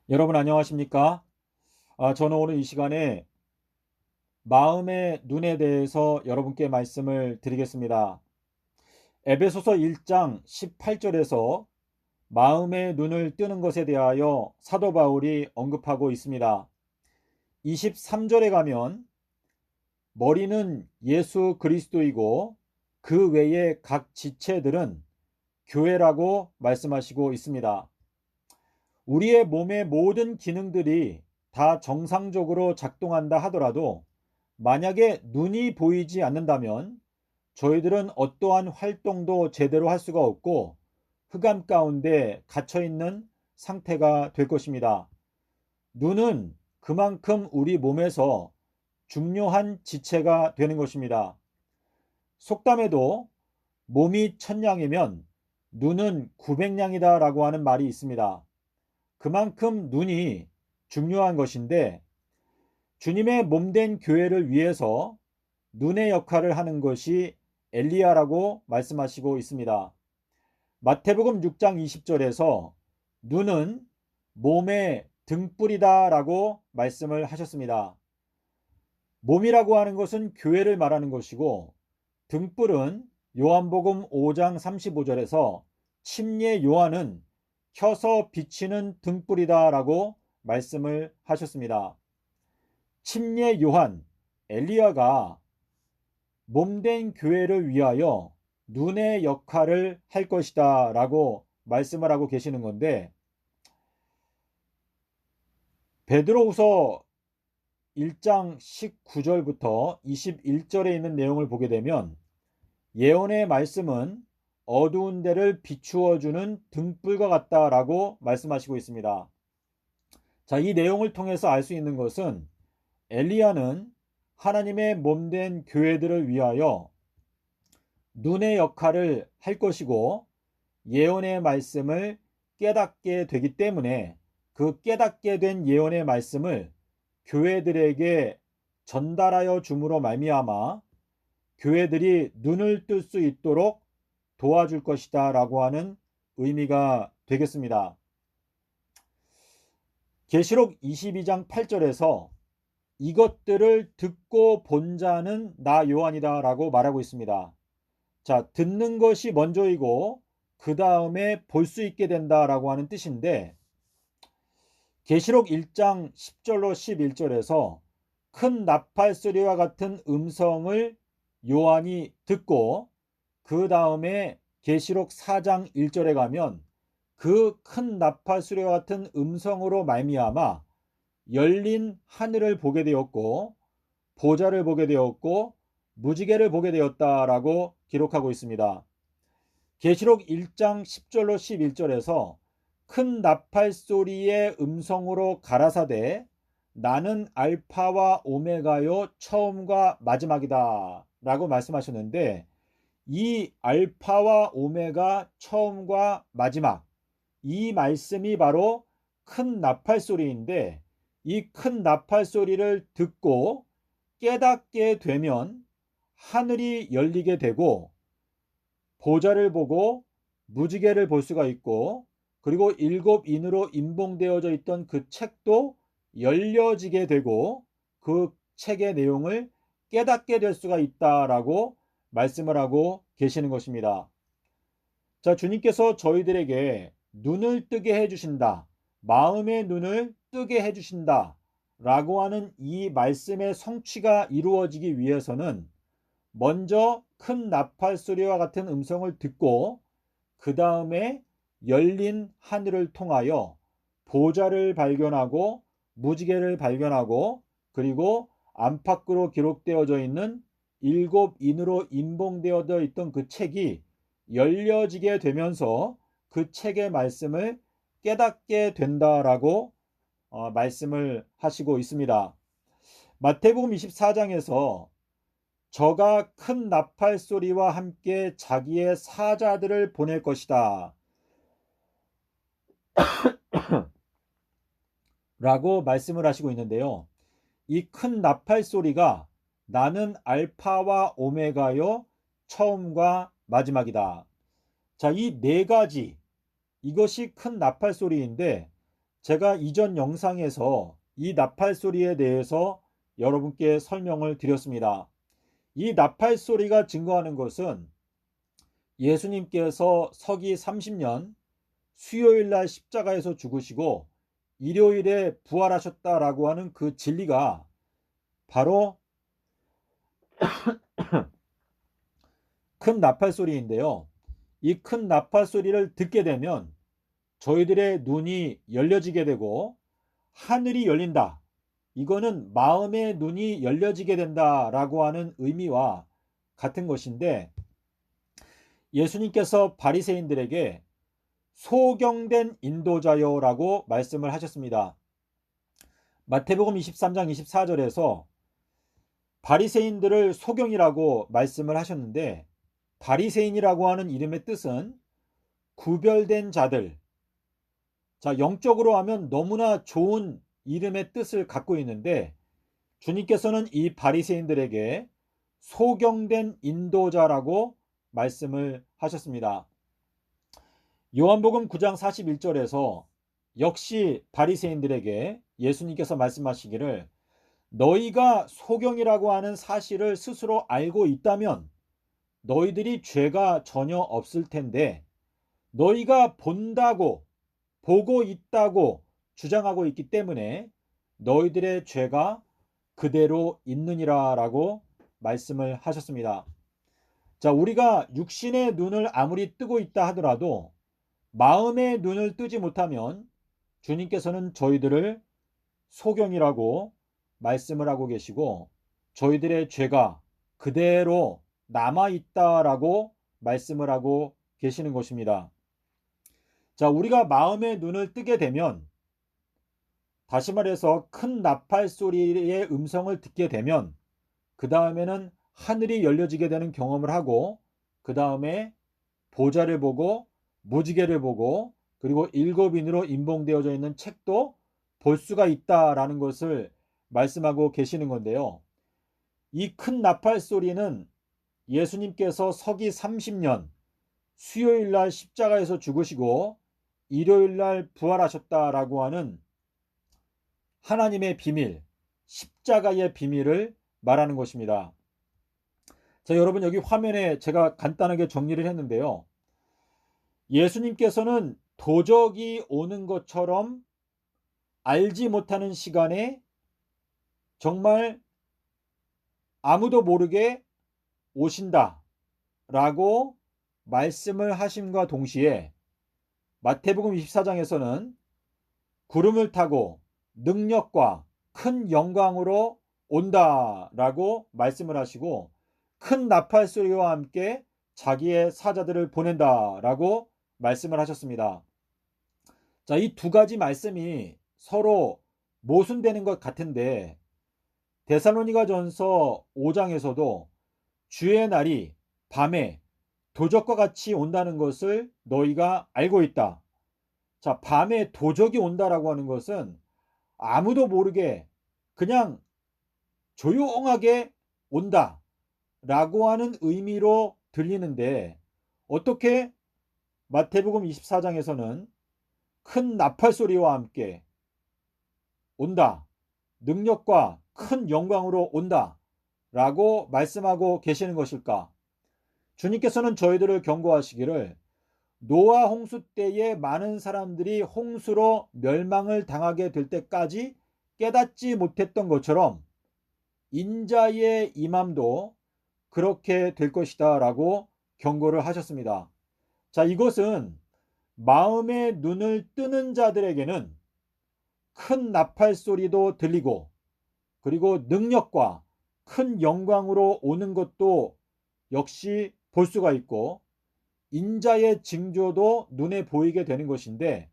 여러분 안녕하십니까? 저는 오늘 이 시간에 마음의 눈에 대해서 여러분께 말씀을 드리겠습니다. 에베소서 1장 18절에서 마음의 눈을 뜨는 것에 대하여 사도 바울이 언급하고 있습니다. 23절에 가면 머리는 예수 그리스도이고 그 외의 각 지체들은 교회라고 말씀하시고 있습니다. 우리의 몸의 모든 기능들이 다 정상적으로 작동한다 하더라도 만약에 눈이 보이지 않는다면 저희들은 어떠한 활동도 제대로 할 수가 없고 흑암 가운데 갇혀 있는 상태가 될 것입니다. 눈은 그만큼 우리 몸에서 중요한 지체가 되는 것입니다. 속담에도 몸이 천냥이면 눈은 900냥이다 라고 하는 말이 있습니다. 그만큼 눈이 중요한 것인데 주님의 몸된 교회를 위해서 눈의 역할을 하는 것이 엘리야라고 말씀하시고 있습니다. 마태복음 6장 20절에서 눈은 몸의 등불이다 라고 말씀을 하셨습니다. 몸이라고 하는 것은 교회를 말하는 것이고 등불은 요한복음 5장 35절에서 침례 요한은 켜서 비치는 등불이다 라고 말씀을 하셨습니다. 침례 요한, 엘리야가 몸된 교회를 위하여 눈의 역할을 할 것이다 라고 말씀을 하고 계시는 건데 베드로후서 1장 19절부터 21절에 있는 내용을 보게 되면 예언의 말씀은 어두운 데를 비추어 주는 등불과 같다라고 말씀하시고 있습니다. 자, 이 내용을 통해서 알 수 있는 것은 엘리야는 하나님의 몸된 교회들을 위하여 눈의 역할을 할 것이고 예언의 말씀을 깨닫게 되기 때문에 그 깨닫게 된 예언의 말씀을 교회들에게 전달하여 줌으로 말미암아 교회들이 눈을 뜰 수 있도록 도와줄 것이다 라고 하는 의미가 되겠습니다. 계시록 22장 8절에서 이것들을 듣고 본 자는 나 요한이다 라고 말하고 있습니다. 자, 듣는 것이 먼저이고 그 다음에 볼 수 있게 된다라고 하는 뜻인데 계시록 1장 10절로 11절에서 큰 나팔 소리와 같은 음성을 요한이 듣고 그 다음에 계시록 4장 1절에 가면 그 큰 나팔 소리와 같은 음성으로 말미암아 열린 하늘을 보게 되었고 보좌를 보게 되었고 무지개를 보게 되었다라고 기록하고 있습니다. 계시록 1장 10절로 11절에서 큰 나팔 소리의 음성으로 가라사대 나는 알파와 오메가요 처음과 마지막이다 라고 말씀하셨는데 이 알파와 오메가 처음과 마지막 이 말씀이 바로 큰 나팔 소리인데 이 큰 나팔 소리를 듣고 깨닫게 되면 하늘이 열리게 되고 보좌를 보고 무지개를 볼 수가 있고 그리고 일곱 인으로 인봉되어져 있던 그 책도 열려지게 되고 그 책의 내용을 깨닫게 될 수가 있다라고 말씀을 하고 계시는 것입니다. 자, 주님께서 저희들에게 눈을 뜨게 해주신다. 마음의 눈을 뜨게 해주신다. 라고 하는 이 말씀의 성취가 이루어지기 위해서는 먼저 큰 나팔 소리와 같은 음성을 듣고 그 다음에 열린 하늘을 통하여 보좌를 발견하고 무지개를 발견하고 그리고 안팎으로 기록되어져 있는 일곱 인으로 인봉되어져 있던 그 책이 열려지게 되면서 그 책의 말씀을 깨닫게 된다라고 말씀을 하시고 있습니다. 마태복음 24장에서 저가 큰 나팔 소리와 함께 자기의 사자들을 보낼 것이다 라고 말씀을 하시고 있는데요. 이 큰 나팔 소리가 나는 알파와 오메가요 처음과 마지막이다. 자, 이 네 가지 이것이 큰 나팔 소리인데 제가 이전 영상에서 이 나팔 소리에 대해서 여러분께 설명을 드렸습니다. 이 나팔 소리가 증거하는 것은 예수님께서 서기 30년 수요일 날 십자가에서 죽으시고 일요일에 부활하셨다라고 하는 그 진리가 바로 큰 나팔 소리인데요. 이 큰 나팔 소리를 듣게 되면 저희들의 눈이 열려지게 되고 하늘이 열린다. 이거는 마음의 눈이 열려지게 된다라고 하는 의미와 같은 것인데, 예수님께서 바리새인들에게 소경된 인도자요라고 말씀을 하셨습니다. 마태복음 23장 24절에서 바리새인들을 소경이라고 말씀을 하셨는데, 바리새인이라고 하는 이름의 뜻은 구별된 자들, 자, 영적으로 하면 너무나 좋은 이름의 뜻을 갖고 있는데, 주님께서는 이 바리새인들에게 소경된 인도자라고 말씀을 하셨습니다. 요한복음 9장 41절에서 역시 바리새인들에게 예수님께서 말씀하시기를, 너희가 소경이라고 하는 사실을 스스로 알고 있다면 너희들이 죄가 전혀 없을 텐데, 너희가 본다고 보고 있다고 주장하고 있기 때문에 너희들의 죄가 그대로 있느니라 라고 말씀을 하셨습니다. 자, 우리가 육신의 눈을 아무리 뜨고 있다 하더라도 마음의 눈을 뜨지 못하면 주님께서는 저희들을 소경이라고 말씀을 하고 계시고 저희들의 죄가 그대로 남아있다라고 말씀을 하고 계시는 것입니다. 자, 우리가 마음의 눈을 뜨게 되면, 다시 말해서 큰 나팔 소리의 음성을 듣게 되면 그 다음에는 하늘이 열려지게 되는 경험을 하고, 그 다음에 보좌를 보고 무지개를 보고 그리고 일곱인으로 인봉되어져 있는 책도 볼 수가 있다라는 것을 말씀하고 계시는 건데요. 이 큰 나팔 소리는 예수님께서 서기 30년 수요일 날 십자가에서 죽으시고 일요일 날 부활하셨다라고 하는 하나님의 비밀, 십자가의 비밀을 말하는 것입니다. 자, 여러분, 여기 화면에 제가 간단하게 정리를 했는데요. 예수님께서는 도적이 오는 것처럼 알지 못하는 시간에 정말 아무도 모르게 오신다 라고 말씀을 하심과 동시에 마태복음 24장에서는 구름을 타고 능력과 큰 영광으로 온다라고 말씀을 하시고, 큰 나팔 소리와 함께 자기의 사자들을 보낸다라고 말씀을 하셨습니다. 자, 이 두 가지 말씀이 서로 모순되는 것 같은데, 데살로니가전서 5장에서도 주의 날이 밤에 도적과 같이 온다는 것을 너희가 알고 있다. 자, 밤에 도적이 온다라고 하는 것은 아무도 모르게 그냥 조용하게 온다 라고 하는 의미로 들리는데, 어떻게 마태복음 24장에서는 큰 나팔 소리와 함께 온다, 능력과 큰 영광으로 온다 라고 말씀하고 계시는 것일까? 주님께서는 저희들을 경고하시기를, 노아 홍수 때에 많은 사람들이 홍수로 멸망을 당하게 될 때까지 깨닫지 못했던 것처럼 인자의 임함도 그렇게 될 것이다 라고 경고를 하셨습니다. 자, 이것은 마음의 눈을 뜨는 자들에게는 큰 나팔 소리도 들리고 그리고 능력과 큰 영광으로 오는 것도 역시 볼 수가 있고, 인자의 징조도 눈에 보이게 되는 것인데,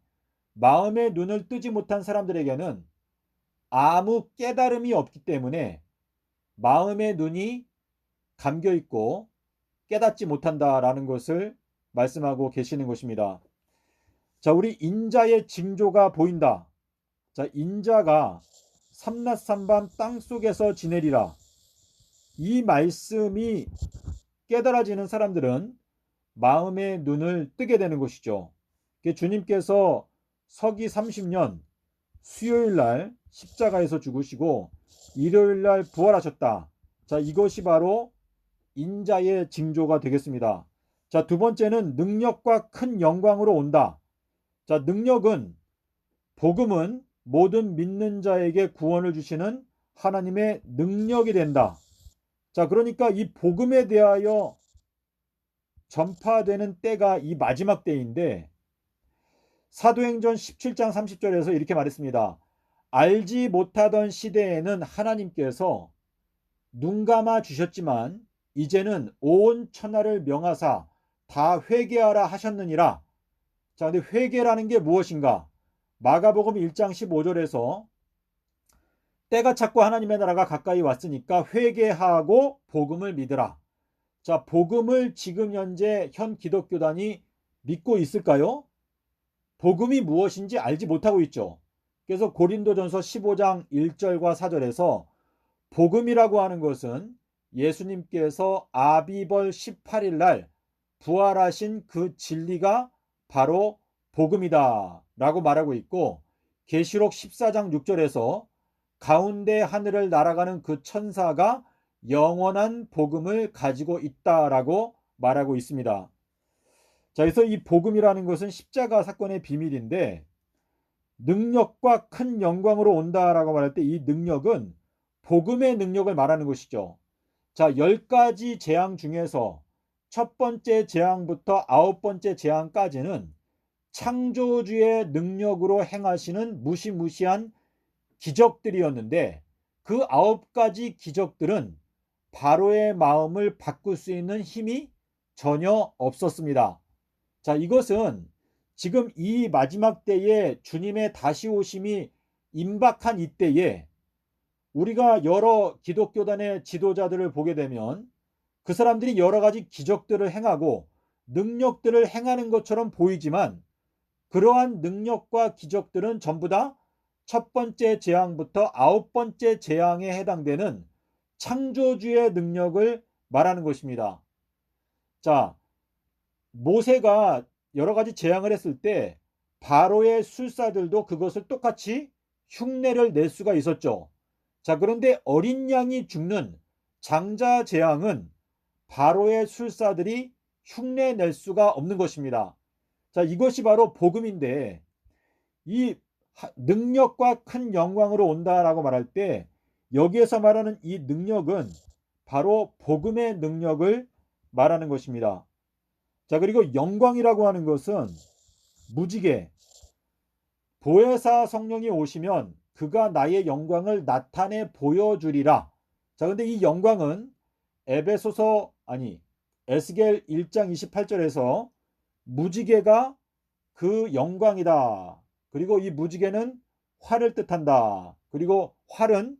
마음의 눈을 뜨지 못한 사람들에게는 아무 깨달음이 없기 때문에 마음의 눈이 감겨 있고 깨닫지 못한다라는 것을 말씀하고 계시는 것입니다. 자, 우리 인자의 징조가 보인다. 자, 인자가 삼낮삼밤 땅속에서 지내리라. 이 말씀이 깨달아지는 사람들은 마음의 눈을 뜨게 되는 것이죠. 주님께서 서기 30년 수요일 날 십자가에서 죽으시고 일요일 날 부활하셨다. 자, 이것이 바로 인자의 징조가 되겠습니다. 자, 두 번째는 능력과 큰 영광으로 온다. 자, 복음은 모든 믿는 자에게 구원을 주시는 하나님의 능력이 된다. 자, 그러니까 이 복음에 대하여 전파되는 때가 이 마지막 때인데, 사도행전 17장 30절에서 이렇게 말했습니다. 알지 못하던 시대에는 하나님께서 눈 감아 주셨지만 이제는 온 천하를 명하사 다 회개하라 하셨느니라. 자, 근데 회개라는 게 무엇인가? 마가복음 1장 15절에서 때가 찼고 하나님의 나라가 가까이 왔으니까 회개하고 복음을 믿으라. 자, 복음을 지금 현재 현 기독교단이 믿고 있을까요? 복음이 무엇인지 알지 못하고 있죠. 그래서 고린도전서 15장 1절과 4절에서 복음이라고 하는 것은 예수님께서 아비벌 18일 날 부활하신 그 진리가 바로 복음이다 라고 말하고 있고, 계시록 14장 6절에서 가운데 하늘을 날아가는 그 천사가 영원한 복음을 가지고 있다라고 말하고 있습니다. 자, 그래서 이 복음이라는 것은 십자가 사건의 비밀인데, 능력과 큰 영광으로 온다라고 말할 때 이 능력은 복음의 능력을 말하는 것이죠. 자, 10가지 재앙 중에서 첫 번째 재앙부터 9번째 재앙까지는 창조주의 능력으로 행하시는 무시무시한 기적들이었는데, 그 9가지 기적들은 바로의 마음을 바꿀 수 있는 힘이 전혀 없었습니다. 자, 이것은 지금 이 마지막 때에 주님의 다시 오심이 임박한 이때에 우리가 여러 기독교단의 지도자들을 보게 되면 그 사람들이 여러 가지 기적들을 행하고 능력들을 행하는 것처럼 보이지만, 그러한 능력과 기적들은 전부 다 첫 번째 재앙부터 9번째 재앙에 해당되는 창조주의 능력을 말하는 것입니다. 자, 모세가 여러 가지 재앙을 했을 때 바로의 술사들도 그것을 똑같이 흉내를 낼 수가 있었죠. 자, 그런데 어린 양이 죽는 장자 재앙은 바로의 술사들이 흉내 낼 수가 없는 것입니다. 자, 이것이 바로 복음인데, 이 능력과 큰 영광으로 온다라고 말할 때 여기에서 말하는 이 능력은 바로 복음의 능력을 말하는 것입니다. 자, 그리고 영광이라고 하는 것은 무지개, 보혜사 성령이 오시면 그가 나의 영광을 나타내 보여주리라. 자, 근데 이 영광은 에스겔 1장 28절에서 무지개가 그 영광이다. 그리고 이 무지개는 활을 뜻한다. 그리고 활은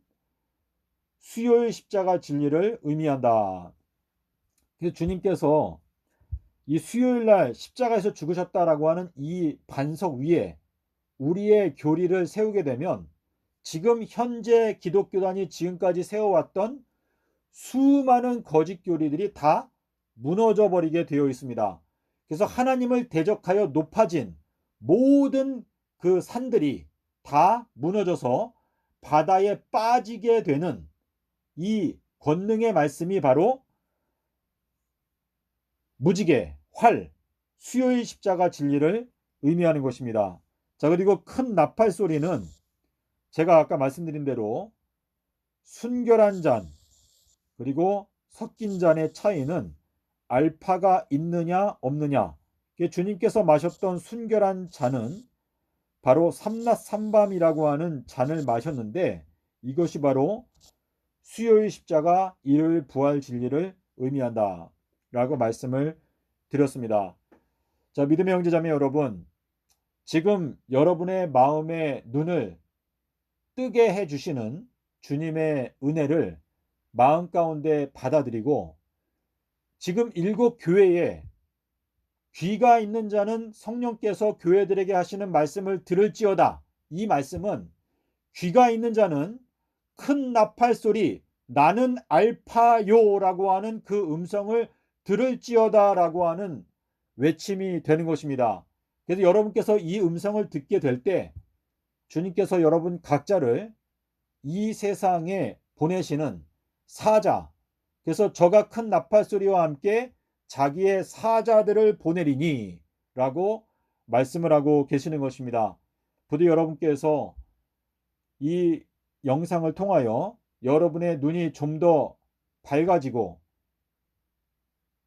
수요일 십자가 진리를 의미한다. 그래서 주님께서 이 수요일 날 십자가에서 죽으셨다라고 하는 이 반석 위에 우리의 교리를 세우게 되면 지금 현재 기독교단이 지금까지 세워왔던 수많은 거짓 교리들이 다 무너져 버리게 되어 있습니다. 그래서 하나님을 대적하여 높아진 모든 그 산들이 다 무너져서 바다에 빠지게 되는 이 권능의 말씀이 바로 무지개, 활, 수요일 십자가 진리를 의미하는 것입니다. 자, 그리고 큰 나팔 소리는 제가 아까 말씀드린 대로 순결한 잔 그리고 섞인 잔의 차이는 알파가 있느냐 없느냐. 주님께서 마셨던 순결한 잔은 바로 삼낫삼밤이라고 하는 잔을 마셨는데, 이것이 바로 수요일 십자가 일요일 부활 진리를 의미한다 라고 말씀을 드렸습니다. 자, 믿음의 형제자매 여러분, 지금 여러분의 마음의 눈을 뜨게 해주시는 주님의 은혜를 마음 가운데 받아들이고, 지금 7교회에 귀가 있는 자는 성령께서 교회들에게 하시는 말씀을 들을지어다. 이 말씀은 귀가 있는 자는 큰 나팔 소리 나는 알파요라고 하는 그 음성을 들을지어다라고 하는 외침이 되는 것입니다. 그래서 여러분께서 이 음성을 듣게 될 때 주님께서 여러분 각자를 이 세상에 보내시는 사자, 그래서 저가 큰 나팔소리와 함께 자기의 사자들을 보내리니 라고 말씀을 하고 계시는 것입니다. 부디 여러분께서 이 영상을 통하여 여러분의 눈이 좀 더 밝아지고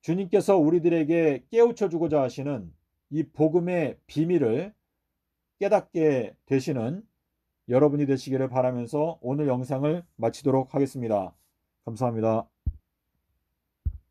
주님께서 우리들에게 깨우쳐 주고자 하시는 이 복음의 비밀을 깨닫게 되시는 여러분이 되시기를 바라면서 오늘 영상을 마치도록 하겠습니다. 감사합니다.